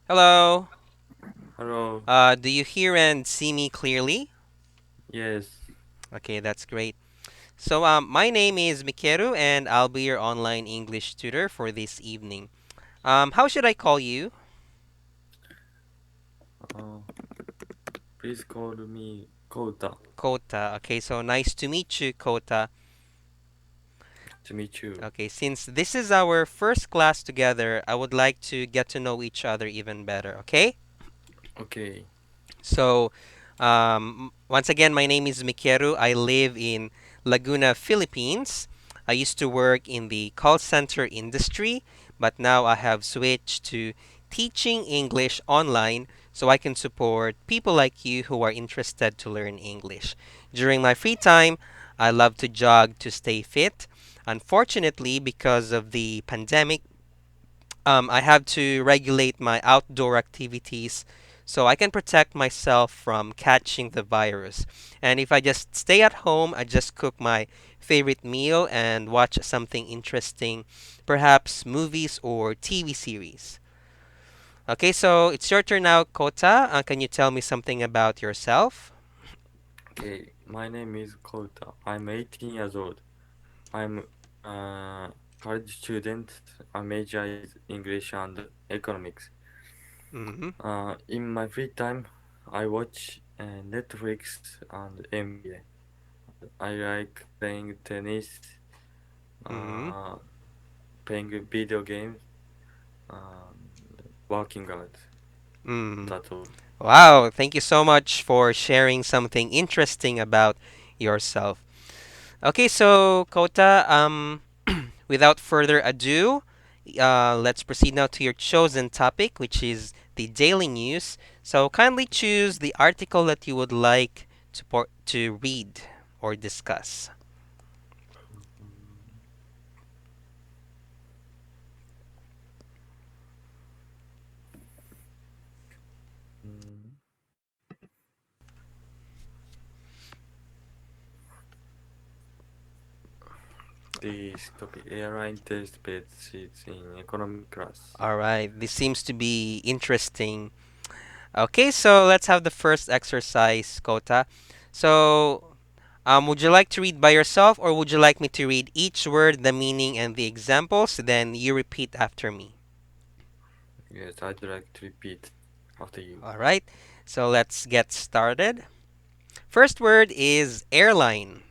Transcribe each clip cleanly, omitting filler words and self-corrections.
Hello. Hello. Do you hear and see me clearly? Yes. Okay, that's great. So, my name is Mikeru, and I'll be your online English tutor for this evening. How should I call you? Uh, Please call me Kota. Kota. Okay, so nice to meet you, Kota. To meet you. Okay, since this is our first class together, I would like to get to know each other even better, okay? Okay. So, once again, my name is Mikeru. I live in Laguna, Philippines. I used to work in the call center industry, but now I have switched to teaching English online so I can support people like you who are interested to learn English. During my free time, I love to jog to stay fit. Unfortunately, because of the pandemic, I have to regulate my outdoor activities so I can protect myself from catching the virus. And if I just stay at home, I just cook my favorite meal and watch something interesting, perhaps movies or TV series. Okay, so it's your turn now, Kota. Can you tell me something about yourself? Okay. My name is Kota. I'm 18 years old. I'm a college student. I major is English and economics. Mm-hmm. In my free time, I watch Netflix and NBA. I like playing tennis, Mm-hmm. uh, playing video games, and working out. Mm. That's all. Wow, thank you so much for sharing something interesting about yourself. Okay, so Kota, without further ado, let's proceed now to your chosen topic, which is the daily news. So kindly choose the article that you would like to read or discuss. Mm, This topic airline test bed seats in economy class. All right, this seems to be interesting. Okay, so let's have the first exercise, Kota. So, would you like to read by yourself, or would you like me to read each word, the meaning, and the examples? Then you repeat after me. Yes, I'd like to repeat after you. All right, so let's get started. First word is airline.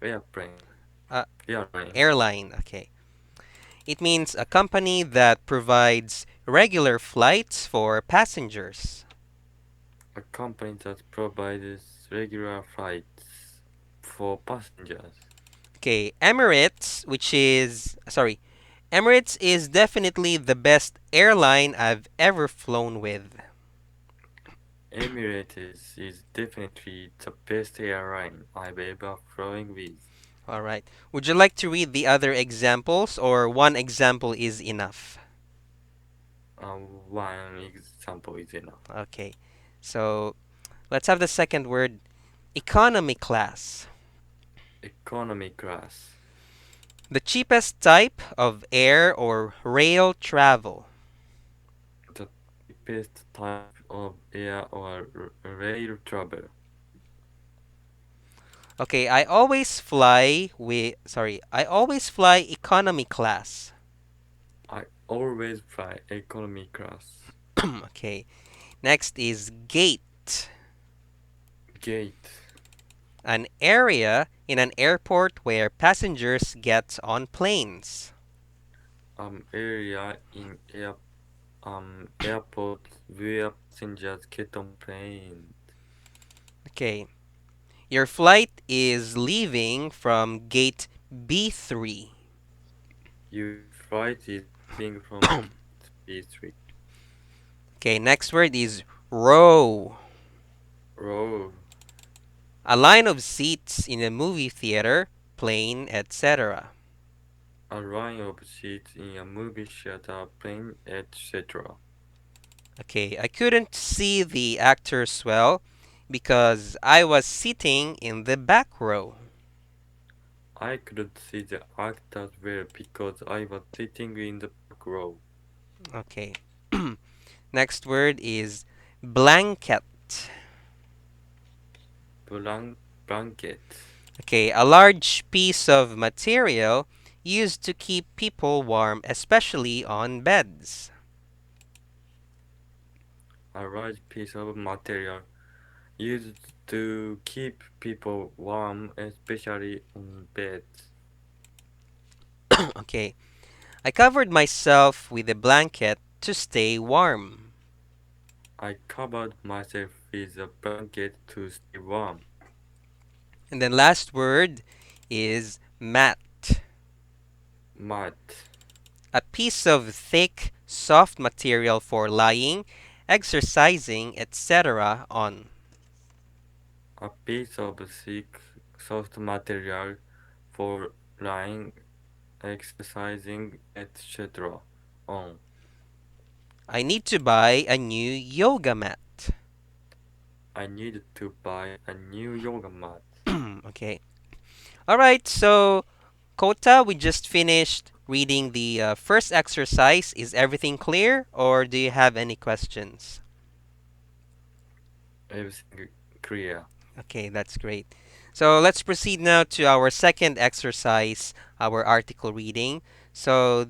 Airplane. Uh, Airline. Airline, okay. It means a company that provides regular flights for passengers. A company that provides regular flights for passengers. Okay, Emirates is definitely the best airline I've ever flown with. Emirates is definitely the best airline I've ever flown with. All right. Would you like to read the other examples, or one example is enough? One example is enough. Okay. So let's have the second word, economy class. Economy class. The cheapest type of air or rail travel. The cheapest type of air or rail travel. Okay, I always fly economy class. I always fly economy class. Okay. Next is gate, Gate. an area in an airport where passengers get on planes. Area in airport where passengers get on plane. Okay. Your flight is leaving from gate B3. Your flight is leaving from gate B3. Okay, next word is row. Row. A line of seats in a movie theater, plane, etc. A line of seats in a movie theater, plane, etc. Okay, I couldn't see the actors well because I was sitting in the back row. I couldn't see the actors well because I was sitting in the back row. Okay. Next word is blanket. Blanket. Okay, a large piece of material used to keep people warm, especially on beds. A large piece of material used to keep people warm, especially on beds. Okay, I covered myself with a blanket to stay warm. I covered myself with a blanket to stay warm. And then last word is mat. Mat. A piece of thick, soft material for lying, exercising, etc. on. A piece of thick, soft material for lying, exercising, etc. on. I need to buy a new yoga mat. I need to buy a new yoga mat. Okay. All right, so Kota, we just finished reading the first exercise. Is everything clear, or do you have any questions? Everything clear. Okay, that's great. So let's proceed now to our second exercise, our article reading. So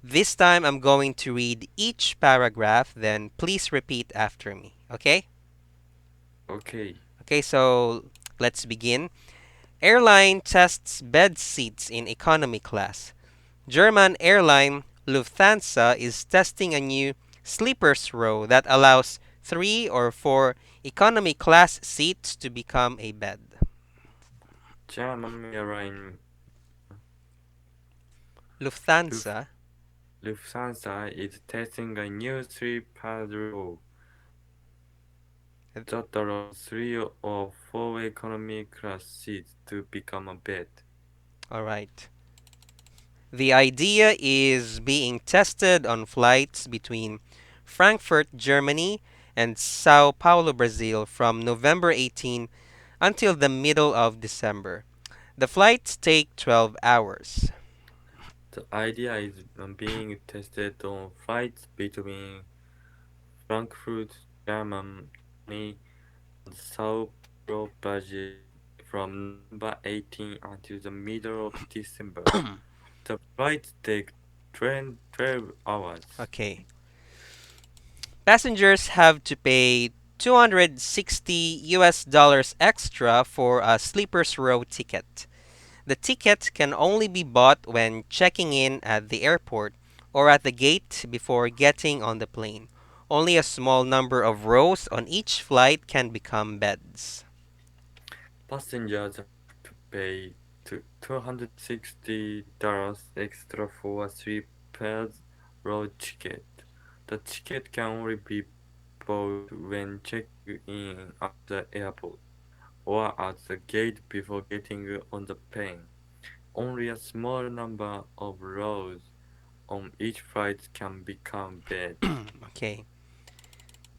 this time I'm going to read each paragraph, then please repeat after me. Okay? Okay. Okay, so let's begin. Airline tests bed seats in economy class. German airline Lufthansa is testing a new sleepers row that allows 3 or 4 economy class seats to become a bed. German airline Luf- Lufthansa. Lufthansa is testing a new three-pad row that allows 3 or 4 economy class seats to become a bed. All right. The idea is being tested on flights between Frankfurt, Germany, and Sao Paulo, Brazil from November 18 until the middle of December. The flights take 12 hours. The idea is being tested on flights between Frankfurt, Germany, and Sao Paulo, Brazil from November 18 until the middle of December. The flights take 12 hours. Okay. Passengers have to pay 260 US dollars extra for a sleeper's row ticket. The ticket can only be bought when checking in at the airport or at the gate before getting on the plane. Only a small number of rows on each flight can become beds. Passengers have to pay $260 extra for a three-pairs row ticket. The ticket can only be bought when checking in at the airport or at the gate before getting on the plane. Only a small number of rows on each flight can become beds. Okay.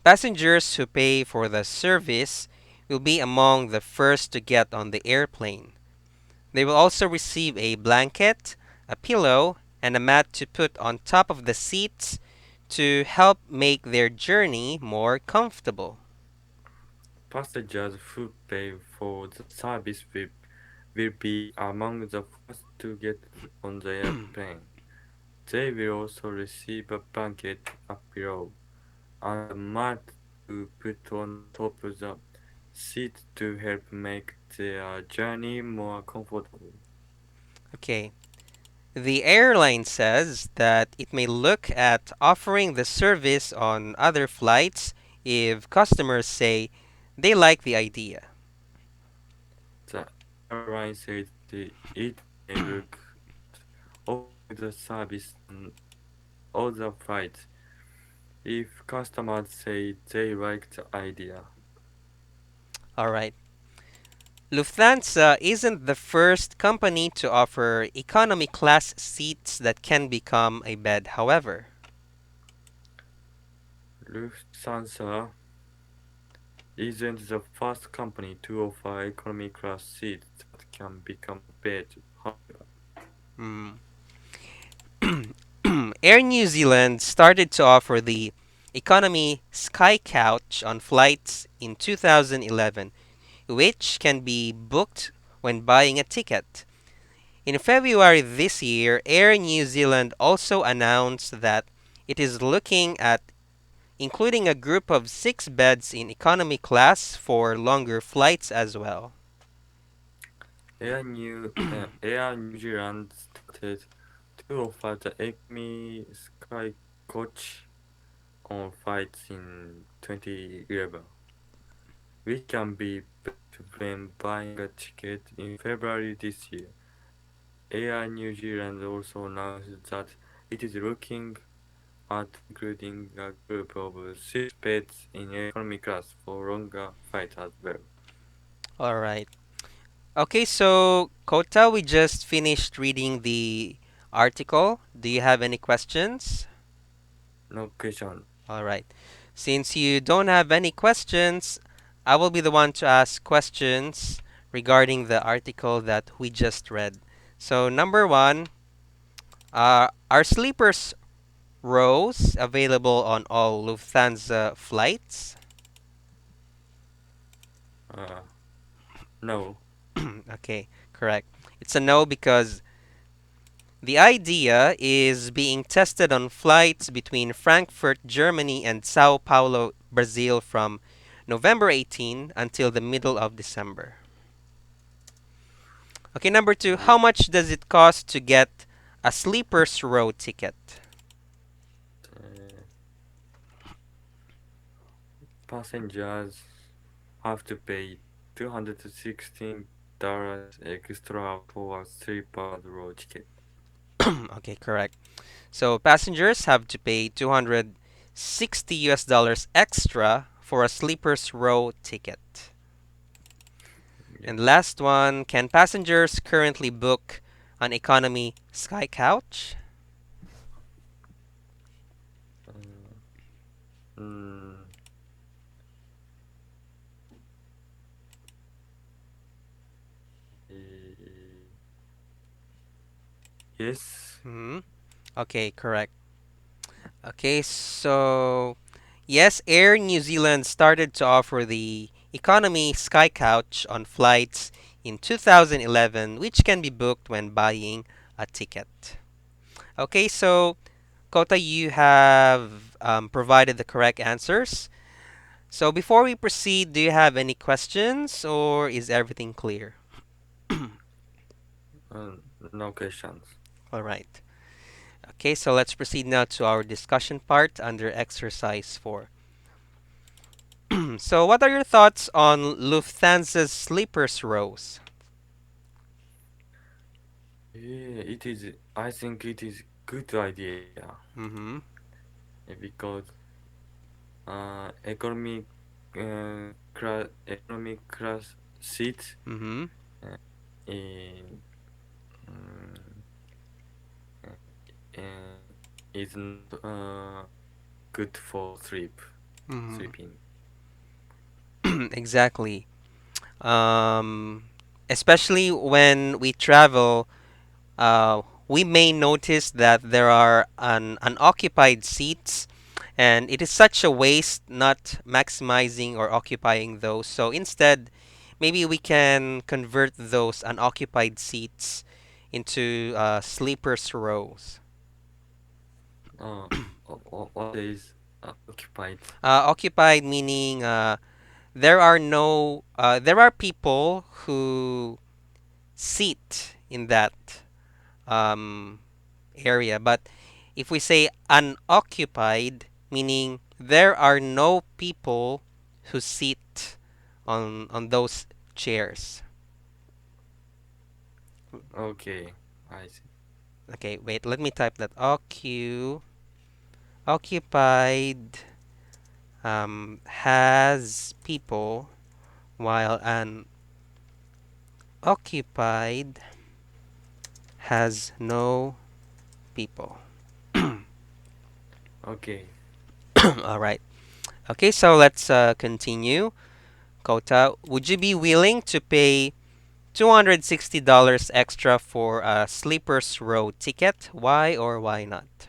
Passengers who pay for the service will be among the first to get on the airplane. They will also receive a blanket, a pillow, and a mat to put on top of the seats to help make their journey more comfortable. Passengers who pay for the service will be among the first to get on the airplane. They will also receive a blanket, a pillow, and a mat to put on top of the seat to help make their journey more comfortable. Okay. The airline says that it may look at offering the service on other flights if customers say they like the idea. The airline said it may look at offering the service on other flights if customers say they like the idea. All right. Lufthansa isn't the first company to offer economy class seats that can become a bed, however. Lufthansa isn't the first company to offer economy class seats that can become a bed, however. Mm. Air New Zealand started to offer the economy Sky Couch on flights in 2011, which can be booked when buying a ticket. In February this year, Air New Zealand also announced that it is looking at including a group of 6 beds in economy class for longer flights as well. Air New Zealand started to offer the Economy Sky Coach on flights in 2011, which can be booked when buying a ticket in February this year. Air New Zealand also announced that it is looking at including a group of 6 beds in economy class for longer flights as well. All right. Okay, so Kota, we just finished reading the article. Do you have any questions? No question. All right. Since you don't have any questions, I will be the one to ask questions regarding the article that we just read. So, number one, are sleepers rows available on all Lufthansa flights? Uh, no. Okay, correct. It's a no because the idea is being tested on flights between Frankfurt, Germany, and Sao Paulo, Brazil from November 18 until the middle of December. Okay, number two, how Ye- much does it cost to get a sleeper's row ticket? uh, Passengers have to pay $216 extra for a sleeper row ticket. Okay, correct. So passengers have to pay 260 US dollars extra for a sleeper's row ticket. Yeah. And last one, can passengers currently book an economy sky couch? Uh, mm, eh, yes. Hmm. Okay, correct. Okay, so yes, Air New Zealand started to offer the economy sky couch on flights in 2011, which can be booked when buying a ticket. Okay, so Kota, you have provided the correct answers. So before we proceed, do you have any questions or is everything clear? No questions. All right. Okay, so let's proceed now to our discussion part under exercise 4. So, what are your thoughts on Lufthansa's sleepers rows? Yeah, it is. I think it is good idea Mm-hmm. because economic class seats Mm-hmm. uh, in, um, uh, is not good for Mm-hmm. sleeping. Exactly. Um, Especially when we travel, we may notice that there are unoccupied seats, and it is such a waste not maximizing or occupying those. So instead, maybe we can convert those unoccupied seats into sleepers rows. Uh, what is occupied? Occupied meaning there are no there are people who sit in that um, area. But if we say unoccupied, meaning there are no people who sit on those chairs. Okay, I see. Okay, wait, let me type that. Occupied has people, while unoccupied has no people. Okay. All right. Okay, so let's continue. Kota, would you be willing to pay $260 extra for a sleeper's row ticket? Why or why not?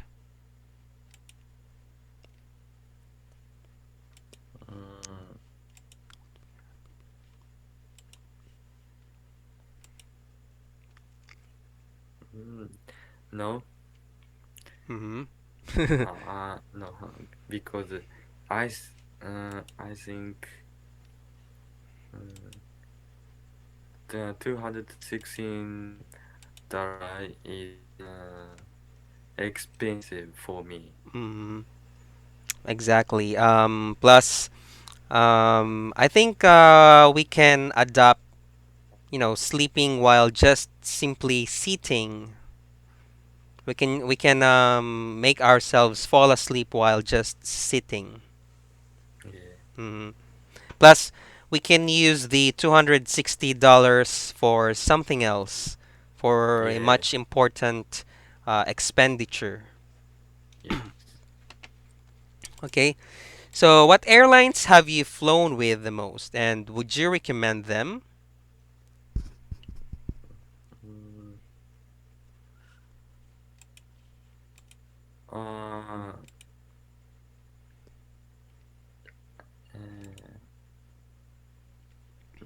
No, Mm-hmm. no, because I think uh, the 216 dollar is expensive for me. Mm-hmm. Exactly. Plus, I think we can adopt, sleeping while just simply sitting. We can make ourselves fall asleep while just sitting. Yeah, Mhm. Plus, we can use the $260 for something else, for a yeah, much important expenditure. yes. Okay, so what airlines have you flown with the most, and would you recommend them? Mm, uh, uh,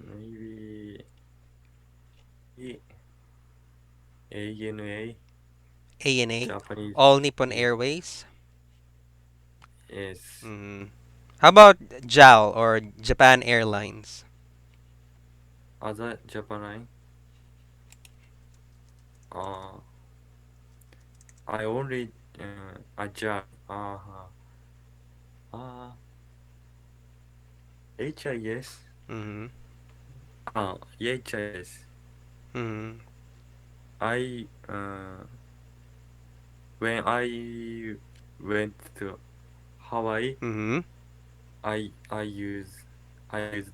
maybe A- ANA, ANA, Japanese. All Nippon Yeah, Airways. yes. Mm. How about JAL or Japan Airlines? Other Japan, uh, I only adjust. Uh, HIS. Mm-hmm. HIS. Mm-hmm. I when I went to Hawaii, Mm-hmm. I used HIS.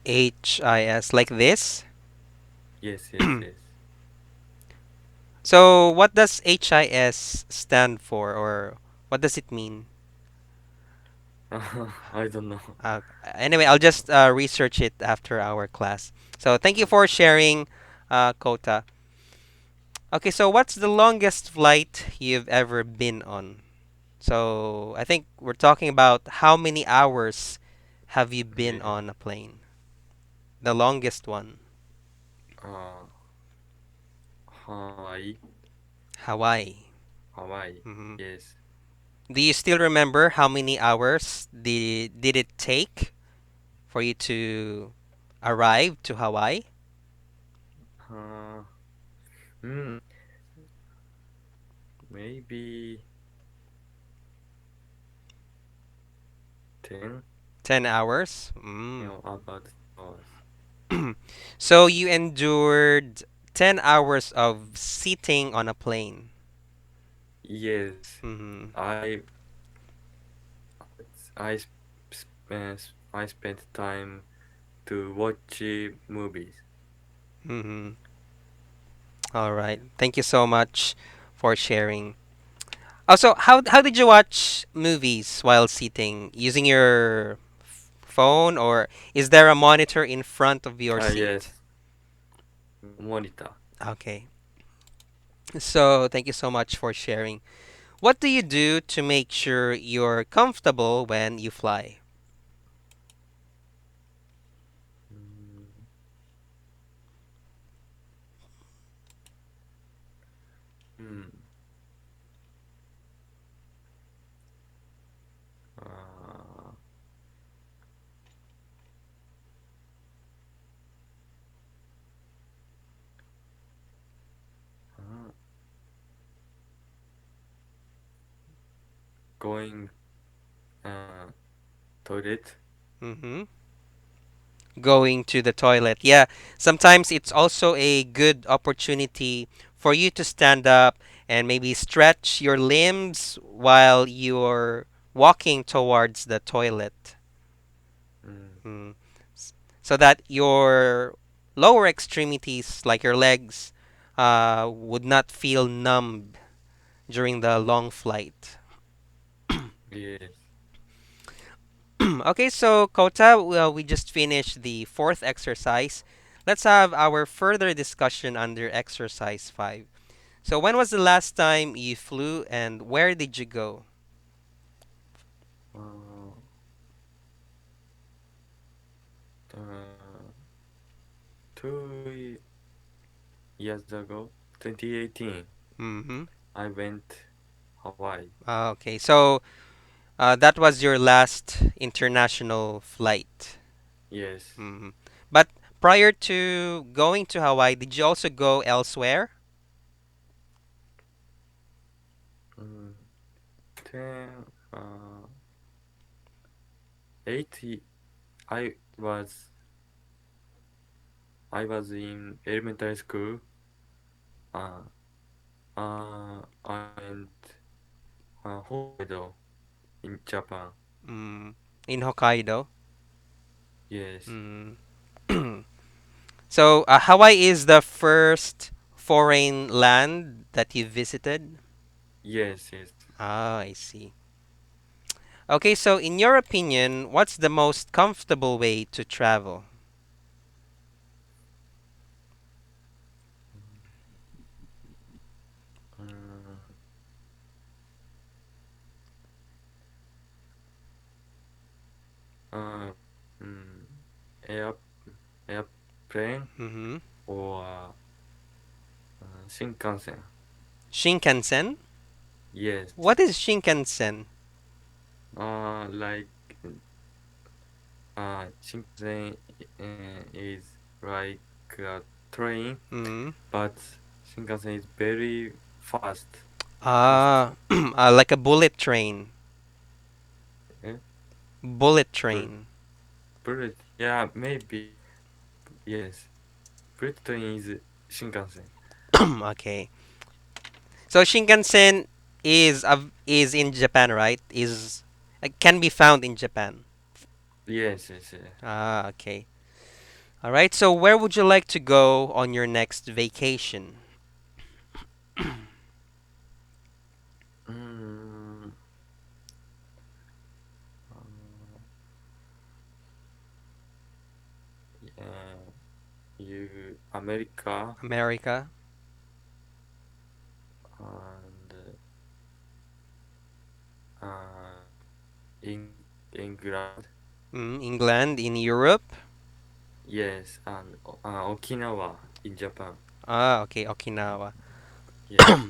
HIS, like this. Yes, yes, yes. So, what does HIS stand for, or what does it mean? I don't know. Anyway, I'll just research it after our class. So, thank you for Okay. sharing, Kota. Okay, so what's the longest flight you've ever been on? So, I think we're talking about how many hours have you been Yeah. on a plane? The longest one. Uh, Hawaii, Hawaii. Hawaii. Hmm. Yes. Do you still remember how many hours did it take for you to arrive to Hawaii? Uh, hmm, maybe 10. 10 hours? About 10 hours. So you endured 10 hours of sitting on a plane. Yes. Hmm. I I I spent time to watch movies. Hmm. All right. Thank you so much for sharing. Also, how did you watch movies while sitting? Using your phone, or is there a monitor in front of your seat? Yes, monitor. Okay. So, thank you so much for sharing. What do you do to make sure you're comfortable when you fly? Mm, hmm. Uh, uh, going uh toilet. Hmm. Going to the toilet. Yeah, sometimes it's also a good opportunity for you to stand up and maybe stretch your limbs while you're walking towards the toilet. Mm, Mm. So that your lower extremities, like your legs, would not feel numb during the long flight. yes. Okay, so Kota, well, we just finished the fourth exercise. Let's have our further discussion under exercise 5. So, when was the last time you flew and where did you go? Uh, 2 years ago. 2018, Mm-hmm. I went Hawaii. Okay, so that was your last international flight. Yes. Mm-hmm. But prior to going to Hawaii, did you also go elsewhere? Mm, then, 80, I was I was in elementary school. Uh, I went Hokkaido in Japan. Mm, in Hokkaido. Yes, Mm. So Hawaii is the first foreign land that you visited? yes, yes. Ah, I see. Okay, so in your opinion, what's the most comfortable way to travel? Mm, uh, mm, air, airplane Mm-hmm. or Shinkansen. Shinkansen? Yes. What is Shinkansen? Like Shinkansen is like a train, Mm. but Shinkansen is very fast. Fast. Ah, like a bullet train. Eh? Bullet Bul- train. Bullet. Yeah, maybe. Yes. Bullet train is Shinkansen. Okay. So Shinkansen is in Japan, right? Is can be found in Japan. Yes, yes, yes. Ah, okay. All right. So where would you like to go on your next vacation? Mm, uh, yeah, you America America, and in England. England, in Europe. Yes, and Okinawa in Japan. Ah, okay, Okinawa. Yes,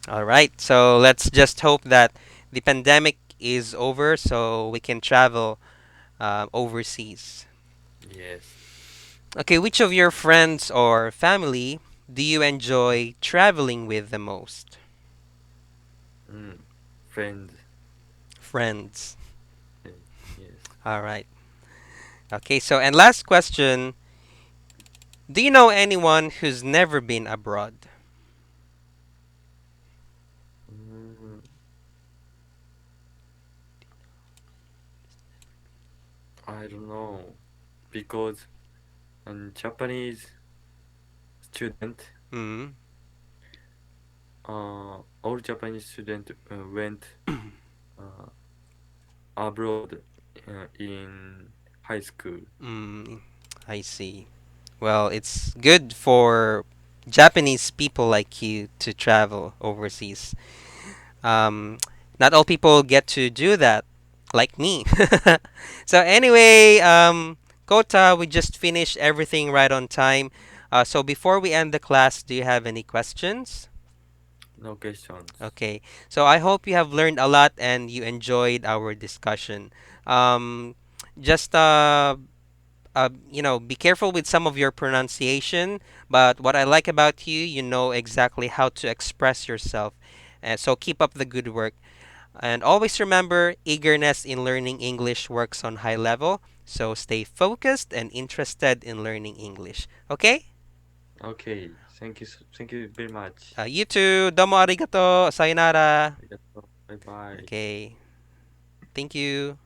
All right. So let's just hope that the pandemic is over so we can travel overseas. yes. Okay, which of your friends or family do you enjoy traveling with the most? Mm, friends. Friends. eh, Yes. All right. Okay, so and last question, do you know anyone who's never been abroad? Mm, I don't know because Japanese student, Mm. all Japanese student went uh, abroad in high school. Mm, I see. Well, it's good for Japanese people like you to travel overseas. Um, not all people get to do that, like me. So anyway, Kota, we just finished everything right on time. So before we end the class, do you have any questions? No questions. Okay. So I hope you have learned a lot and you enjoyed our discussion. Um, just be careful with some of your pronunciation. But what I like about you, you know exactly how to express yourself. So keep up the good work. And always remember, eagerness in learning English works on high level. So stay focused and interested in learning English. Okay? Okay, thank you very much. You too. Domo arigato. Sayonara. Arigato. Bye bye. Okay. Thank you.